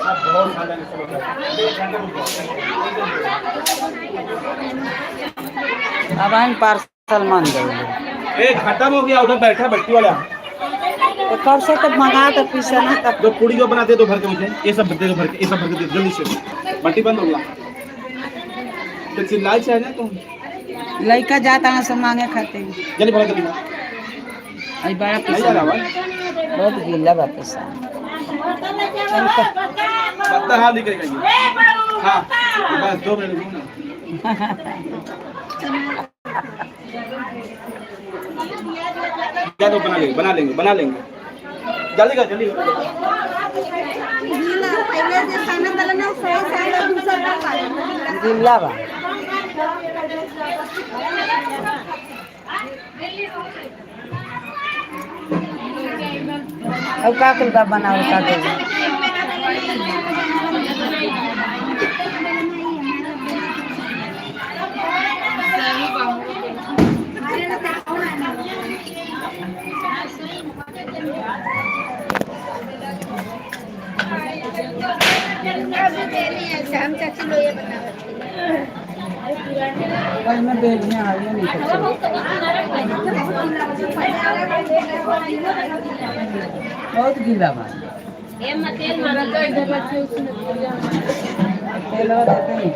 अब हम पार्सल मान दे खत्म हो गया, उधर बैठा बट्टी वाला। तो कब से तो मंगा तो पीछे ना तब जो पूड़ी जो बनाते दो भर के मुझे, ये सब दे दो भर के, ये सब भर के जल्दी से। बट्टी बंद हो गया तो चिल्लाई चाहिए ना तुम। लड़का जाता है सब मांगे खाते जल्दी भर के अभी बड़ा नहीं पैसा जा रहा बहुत गीला बा पैसा पत्ता हाथ निकलेगा ये। हाँ बस 2 मिनट क्या तो बना लेंगे जल्दी कर जल्दी गीला बा अब का कुल का बनाओ का दे में बेचने आ रही नहीं बहुत गीला बा तेल देते नहीं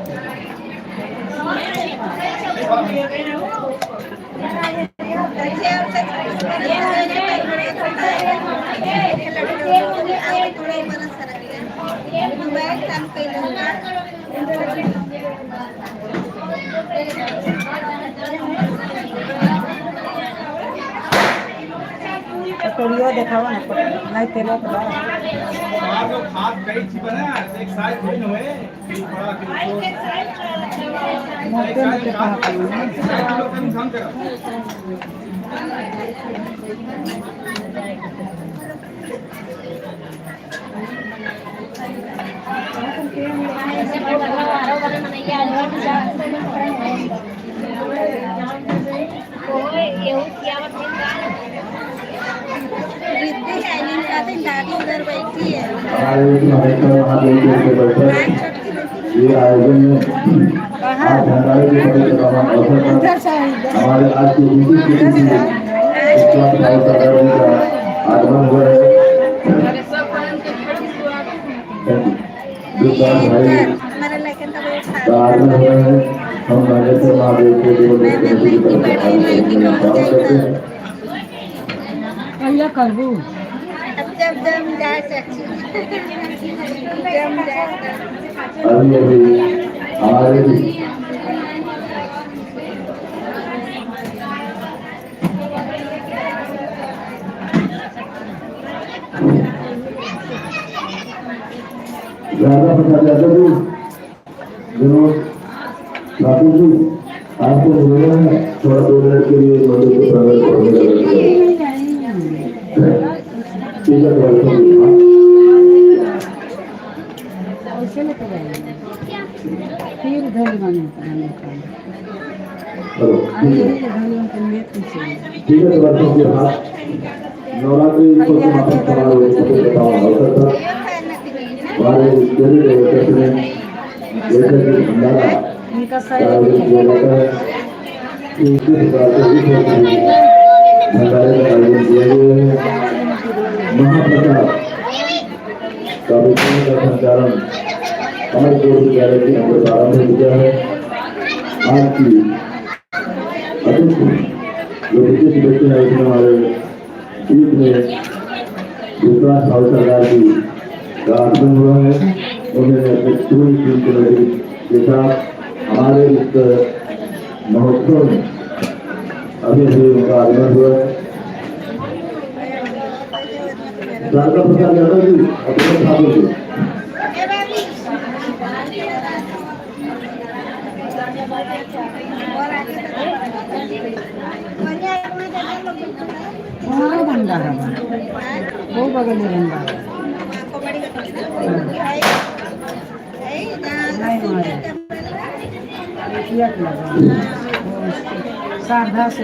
पकड़ियो देखावा ना नहीं तेलो तो मोटे में देखा उधर बैठी है ये आयोजन में आज जानकारी के बड़े हमारे आज की आगमन हुआ है। आगमन हुआ है, हम नागेश्वर महादेव के भैया करबू अभी हमारे राजा प्रसाद यादव जी विनोद ठाकुर जी आपको निवेदन है थोड़ा 2 मिनट के लिए मंदिर को प्रवेश करने का फिर धोली माने ठीक है वर्षों के बाद नवरात्रि को समाप्त कराने के लिए बताओ अवसर था हमारे देवी देवता ने जैसे कि भंडारा इनका आयोजित किया जाता है इसी प्रकार से भंडारे का आयोजन किया गया है। महाप्रसाद का वितरण का संचालन हमारे देवी विद्यालय के अंदर प्रारंभ हो गया है। आज की अतिथि जो विशेष व्यक्ति है इसमें हमारे बीच में विश्वास भाव सरकार जी का आगमन हुआ है। उन्होंने अपने पूरी टीम के साथ हमारे इस महोत्सव में अभी उनका आगमन हुआ है। राजा प्रसाद यादव जी अपने ठाकुर जी भंडारा वो बगल में भंडारा साधा से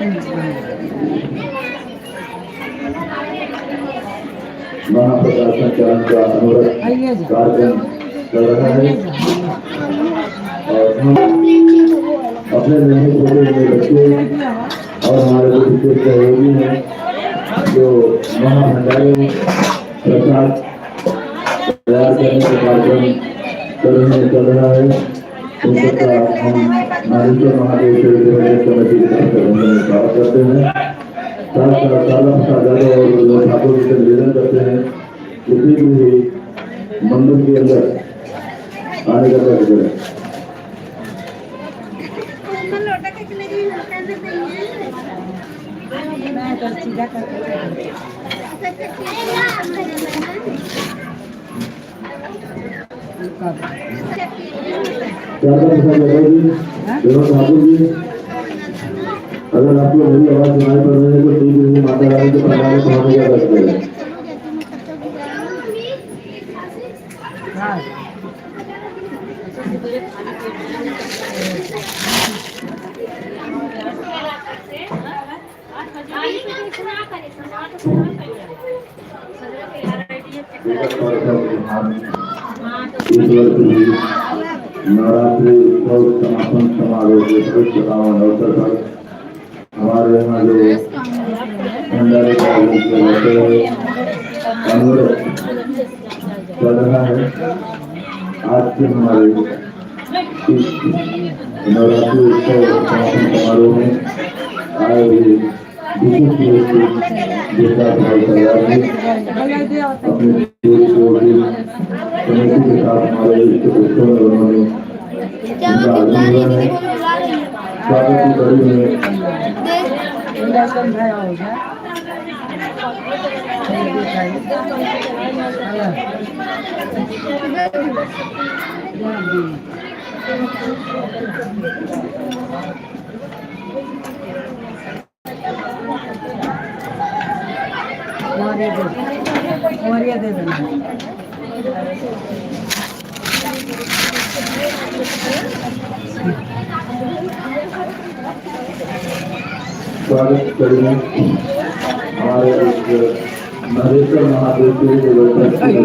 महाप्रसाद संचालन का अनुरोध कार्यक्रम चल रहा है और हम अपने नए छोटे नए बच्चे और हमारे जो विशेष सहयोगी हैं जो महाभंडारी प्रसाद तैयार करने का कार्यक्रम चल रहा है उन सबका हम नारेश्वर महादेव कमेटी के तरफ से स्वागत करते हैं। साथ साथ सादा प्रसाद यादव और ठाकुर जी से निवेदन करते हैं किसी भी मंदिर के अंदर आने का प्रयास करें। ठाकुर जी अगर आपको मेरी आवाज सुनाई पड़ रही है तो ठीक है माता रानी के प्रणाम पहुंचने का प्रयास करें। नवरात्रि उत्सव समापन समारोह के शुभारंभ अवसर पर हमारे यहाँ जो भंडारे का चल रहा है आज के हमारे नवरात्रि उत्सव समापन समारोह में आए हुए विशेष रूप से देवता भाई परिवार में अपने कमेटी के साथ हमारे इष्ट दोस्तों ने उन्होंने स्वागत की कड़ी में दे देना स्वागत करेंगे हमारे नारेश्वर महादेव के व्यवस्था के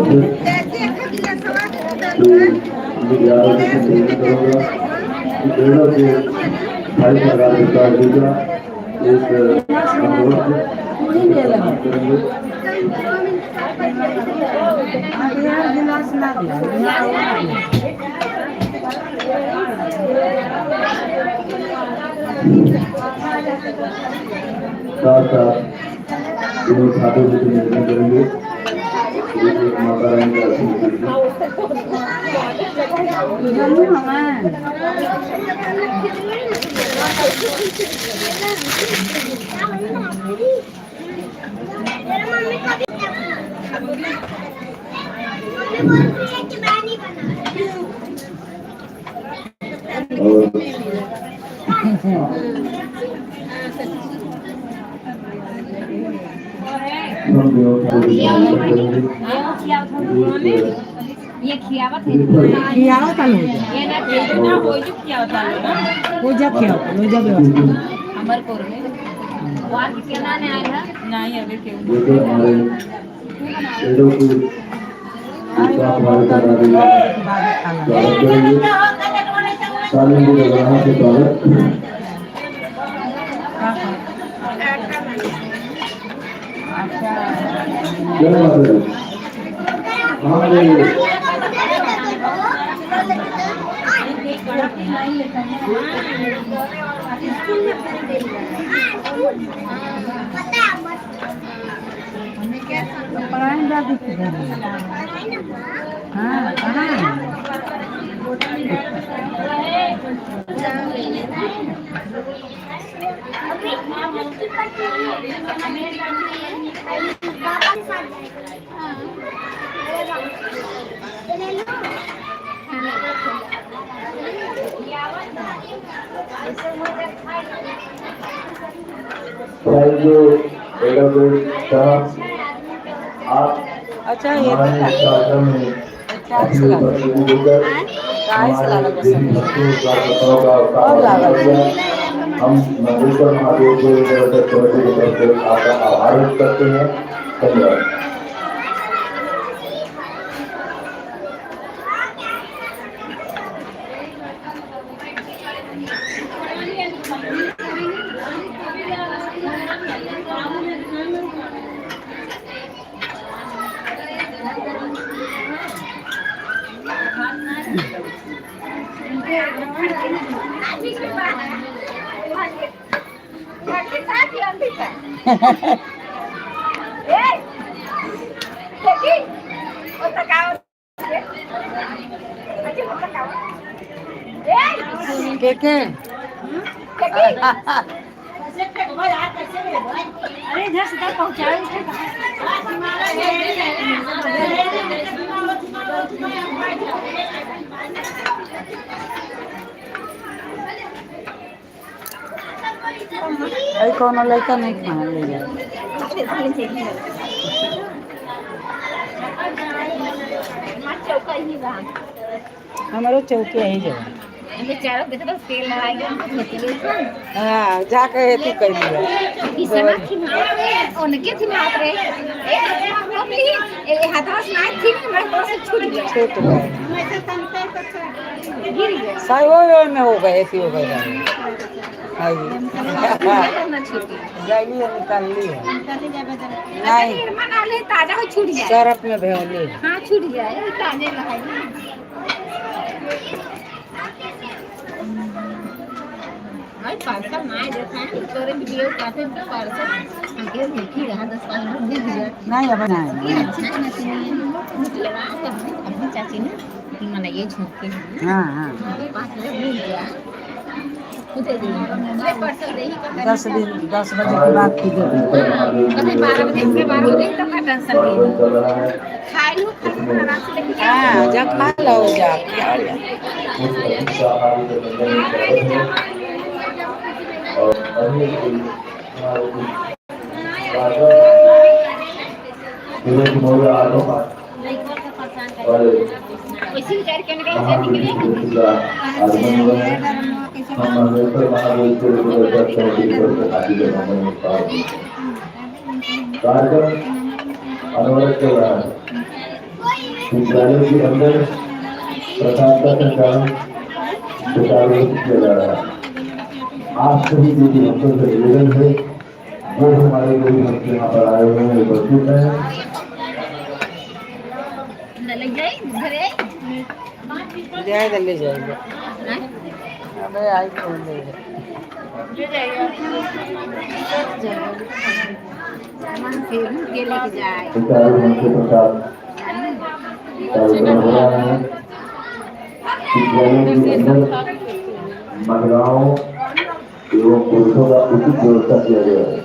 भाई सरकार विकास जी का एक गिलास ना साथ साथ ठाकुर जी से निवेदन करेंगे माता रानी का ये खियावत है खियावत है ये ना ना हो जो खियावत है वो जब खियावत वो जब हमर कोर में वार के ना ने आया नहीं अबे के अच्छा ये हम नारेश्वर महादेव को आपका आभार व्यक्त करते हैं। धन्यवाद। के अरे इधर सीधा पहुंचाए अरे कोनो लड़का नहीं खाना ले जाए हमारो चौकी यही जगह बेचारों के तरफ तेल लगाएंगे हाँ जाके हेतु कर लिया उनके थी में हाथ रहे हाथों से नाच थी मेरे पास से छूट गया छूट गए गिर गया साइवो में हो गए ऐसी हो गए ना छूट जाइए निकाल ली नहीं मना ले ताजा हो छूट जाए सरफ में भेली हाँ छूट जाए ताजे लगाए भाई पार्सल ना देखा है तोरे वीडियो काफी पार्सल आगे देखी रहा 10-15 मिनट दे दिया नहीं अब नहीं अपनी चाची ने कि मना ये झोंक के हाँ हाँ 5 मिनट मिल गया खुद दे ये पार्सल दे ही 10 बजे के बाद खुद दे कभी 12 बजे के 12 बजे तक का टेंशन नहीं खाई लो आराम से लेके हाँ जा खा लो जा क्या और अन्य मोबाइल आलो और इसी करके निकल हम अमेरिका महादेव के कार्यक्रम अनवरत चल रहा है विद्यालय के अंदर प्रसाद का संचालन सुचारू रूप से किया जा रहा है आज सभी दीदी हमको से निवेदन है जो हमारे गरीब बच्चे यहाँ पर आए हुए हैं उपस्थित हैं जाएगा ले जाएगा अबे आई फोन ले सुचारू रूप से प्रसाद कार्यक्रम हो रहा है विद्यालय के अंदर महिलाओं एवं पुरुषों का उचित व्यवस्था किया गया है।